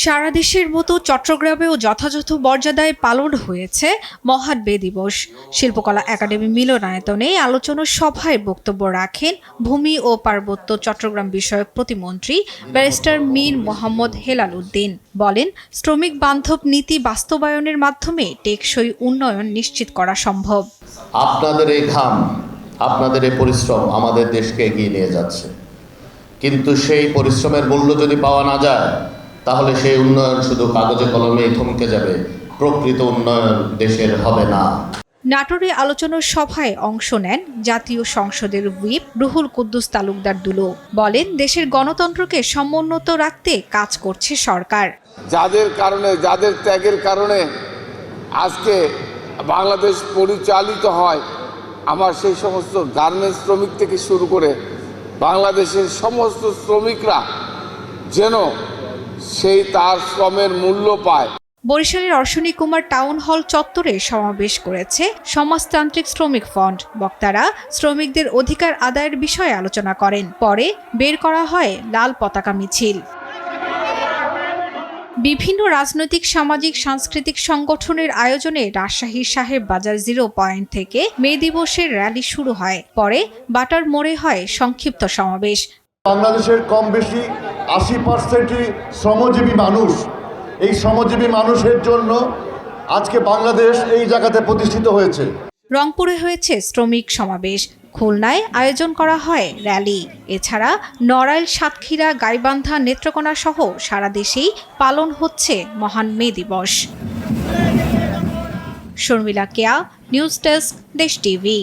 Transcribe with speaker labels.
Speaker 1: সারা দেশের মতো চট্টগ্রামেও যথাযথ মর্যাদায় পালন হয়েছে মহান মে দিবস। শিল্পকলা একাডেমি মিলনায়তনে আলোচনা সভায় বক্তব্য রাখেন ভূমি ও পার্বত্য চট্টগ্রাম বিষয়ক প্রতিমন্ত্রী ব্যারিস্টার মীর মোহাম্মদ হেলাল উদ্দিন। বলেন, শ্রমিক বান্ধব নীতি বাস্তবায়নের মাধ্যমে টেকসই উন্নয়ন নিশ্চিত করা সম্ভব।
Speaker 2: আপনাদের এই ঘাম, আপনাদের এই পরিশ্রম আমাদের দেশকে এগিয়ে নিয়ে যাচ্ছে, কিন্তু সেই পরিশ্রমের মূল্য যদি পাওয়া না যায় তাহলে সেই উন্নয়ন শুধু কাগজে কলমে থমকে যাবে, প্রকৃত উন্নয়ন দেশের হবে না।
Speaker 1: নাটোরে আলোচনা সভায় অংশ নেন জাতীয় সংসদের হুইপ রুহুল কুদ্দুস তালুকদার দুলো। বলেন, দেশের গণতন্ত্রকে সমুন্নত রাখতে কাজ করছে সরকার।
Speaker 3: যাদের ত্যাগের কারণে আজকে বাংলাদেশ পরিচালিত হয়, আমার সেই সমস্ত গার্মেন্টস শ্রমিক থেকে শুরু করে বাংলাদেশের সমস্ত শ্রমিকরা যেন সেই তার শ্রমের মূল্য পায়।
Speaker 1: বরিশালের অশ্বিনী কুমার টাউন হল চত্বরে সমাবেশ করেছে সমাজতান্ত্রিক শ্রমিক ফ্রন্ট। বক্তারা শ্রমিকদের অধিকার আদায়ের বিষয়ে আলোচনা করেন। পরে বের করা হয় লাল পতাকা মিছিল। বিভিন্ন রাজনৈতিক, সামাজিক, সাংস্কৃতিক সংগঠনের আয়োজনে রাজশাহীর সাহেব বাজার 0 পয়েন্ট থেকে মে দিবসের র্যালি শুরু হয়। পরে বাটার মোড়ে হয় সংক্ষিপ্ত সমাবেশ।
Speaker 4: বাংলাদেশের কম বেশি 80%ই শ্রমজীবী মানুষ। এই শ্রমজীবী মানুষের জন্য আজকে বাংলাদেশ এই জায়গাতে প্রতিষ্ঠিত হয়েছে।
Speaker 1: রংপুরে হয়েছে শ্রমিক সমাবেশ, খুলনায় আয়োজন করা হয় র্যালি। এছাড়া নড়াইল, সাতক্ষীরা, গাইবান্ধা, নেত্রকোনা সহ সারা দেশেই পালন হচ্ছে মহান মে দিবস। শর্মিলা কেয়া, নিউজ ডেস্ক, দেশ টিভি।